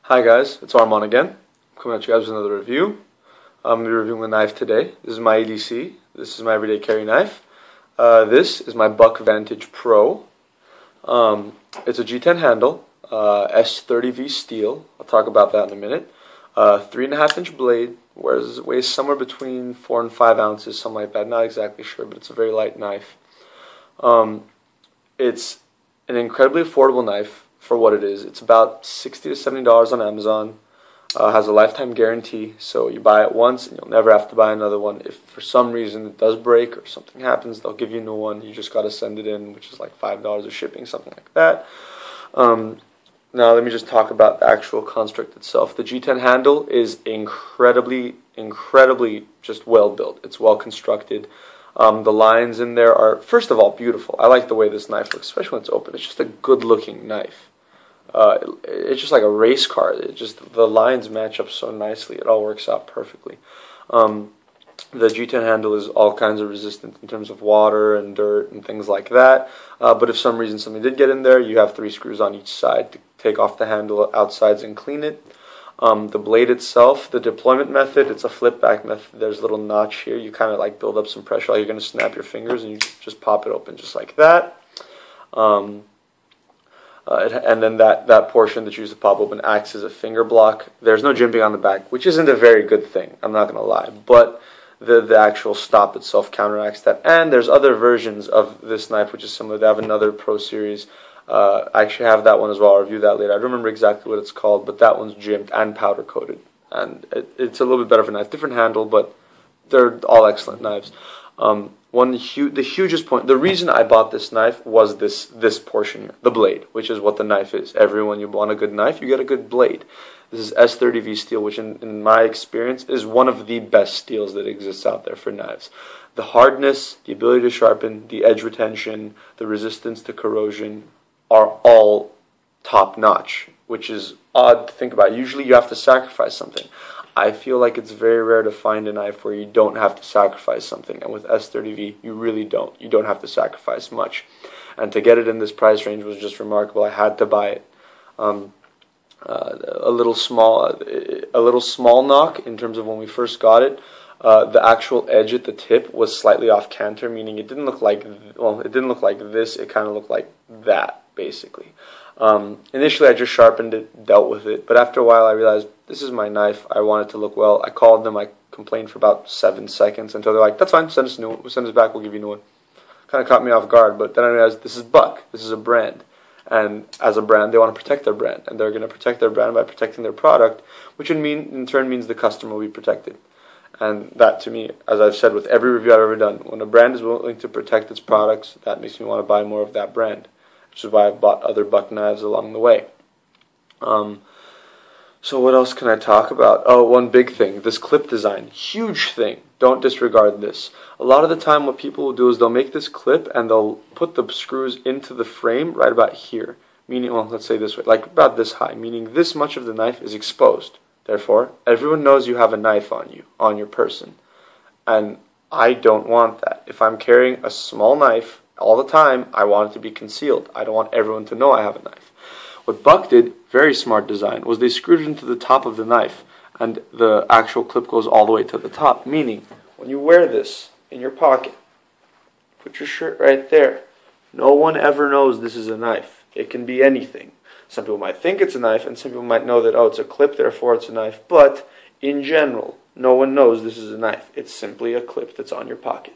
Hi guys, it's Armand again. I'm coming at you guys with another review. I'm going to be reviewing a knife today. This is my EDC. This is my everyday carry knife. This is my Buck Vantage Pro. It's a G10 handle, S30V steel. I'll talk about that in a minute. 3.5-inch blade, weighs somewhere between 4 and 5 ounces, something like that. Not exactly sure, but it's a very light knife. It's an incredibly affordable knife for what it is. It's about $60 to $70 on Amazon. Has a lifetime guarantee, so you buy it once and you'll never have to buy another one. If for some reason it does break or something happens, they'll give you a new one. You just got to send it in, which is like $5 of shipping, something like that. Now let me just talk about the actual construct itself. The G10 handle is incredibly just well built. It's well constructed. The lines in there are, first of all, beautiful. I like the way this knife looks, especially when it's open. It's just a good looking knife. It's just like a race car. The lines match up so nicely. It all works out perfectly. The G10 handle is all kinds of resistant in terms of water and dirt and things like that. But if some reason something did get in there, you have 3 screws on each side to take off the handle outsides and clean it. The blade itself, the deployment method, it's a flip back method. There's a little notch here. You kind of like build up some pressure. You're going to snap your fingers and you just pop it open just like that. And then that portion that you use to pop open acts as a finger block. There's no jimping on the back, which isn't a very good thing, I'm not going to lie. But the actual stop itself counteracts that. And there's other versions of this knife, which is similar. They have another Pro Series. I actually have that one as well. I'll review that later. I don't remember exactly what it's called, but that one's jimped and powder coated. And it's a little bit better of a knife. Different handle, but they're all excellent knives. The hugest point, the reason I bought this knife was this portion here, the blade, which is what the knife is. Everyone, you want a good knife, you get a good blade. This is S30V steel, which in my experience is one of the best steels that exists out there for knives. The hardness, the ability to sharpen, the edge retention, the resistance to corrosion are all top notch, which is odd to think about. Usually you have to sacrifice something. I feel like it's very rare to find a knife where you don't have to sacrifice something, and with S30V, you really don't. You don't have to sacrifice much, and to get it in this price range was just remarkable. I had to buy it. A little small knock in terms of when we first got it. The actual edge at the tip was slightly off canter, meaning it didn't look like this. It kind of looked like that, basically. Initially, I just sharpened it, dealt with it, but after a while, I realized this is my knife. I want it to look well. I called them. I complained for about 7 seconds until they're like, "That's fine. Send us a new one. We'll send us back. We'll give you a new one." Kind of caught me off guard, but then I realized this is Buck. This is a brand, and as a brand, they want to protect their brand, and they're going to protect their brand by protecting their product, which in turn means the customer will be protected. And that, to me, as I've said with every review I've ever done, when a brand is willing to protect its products, that makes me want to buy more of that brand, which is why I've bought other Buck knives along the way. So what else can I talk about? Oh, one big thing, this clip design. Huge thing. Don't disregard this. A lot of the time what people will do is they'll make this clip and they'll put the screws into the frame right about here. Meaning, well, let's say this way, like about this high, meaning this much of the knife is exposed. Therefore, everyone knows you have a knife on you, on your person. And I don't want that. If I'm carrying a small knife all the time, I want it to be concealed. I don't want everyone to know I have a knife. What Buck did, very smart design, was they screwed it into the top of the knife, and the actual clip goes all the way to the top, meaning when you wear this in your pocket, put your shirt right there. No one ever knows this is a knife. It can be anything. Some people might think it's a knife, and some people might know that, oh, it's a clip, therefore it's a knife. But in general, no one knows this is a knife. It's simply a clip that's on your pocket.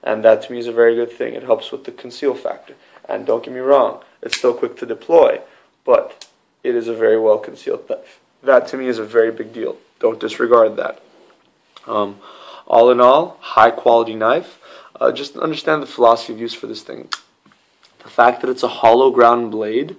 And that to me is a very good thing. It helps with the conceal factor. And don't get me wrong, it's still quick to deploy, but it is a very well concealed knife. That to me is a very big deal. Don't disregard that. All in all, high quality knife. Just understand the philosophy of use for this thing. The fact that it's a hollow ground blade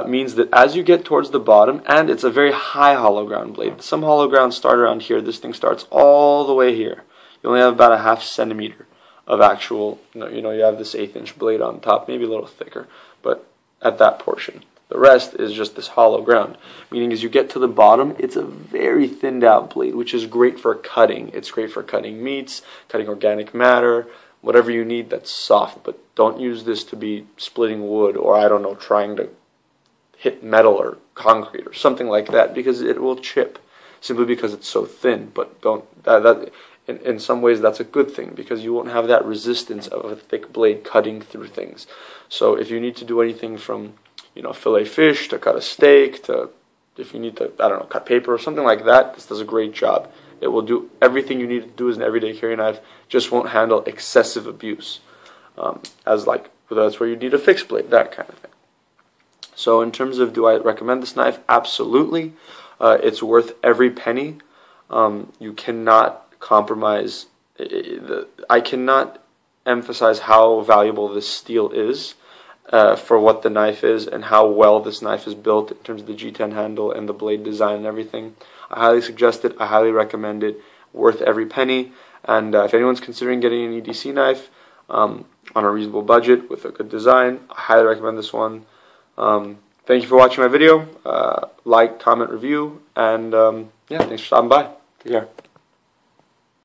means that as you get towards the bottom, and it's a very high hollow ground blade. Some hollow grounds start around here. This thing starts all the way here. You only have about a ½ centimeter of actual, you have this 1/8-inch blade on top, maybe a little thicker, but at that portion. The rest is just this hollow ground, meaning as you get to the bottom, it's a very thinned out blade, which is great for cutting. It's great for cutting meats, cutting organic matter, whatever you need that's soft, but don't use this to be splitting wood or, I don't know, trying to hit metal or concrete or something like that, because it will chip simply because it's so thin. But don't in some ways that's a good thing, because you won't have that resistance of a thick blade cutting through things. So if you need to do anything from, you know, fillet fish to cut a steak to, if you need to, I don't know, cut paper or something like that, this does a great job. It will do everything you need to do as an everyday carry knife, just won't handle excessive abuse. As like, that's where you need a fixed blade, that kind of thing. So in terms of, do I recommend this knife? Absolutely. It's worth every penny. You cannot compromise. I cannot emphasize how valuable this steel is for what the knife is, and how well this knife is built in terms of the G10 handle and the blade design and everything. I highly suggest it. I highly recommend it. Worth every penny. And if anyone's considering getting an EDC knife on a reasonable budget with a good design, I highly recommend this one. Thank you for watching my video. Like, comment, review, and yeah, thanks for stopping by. Take care.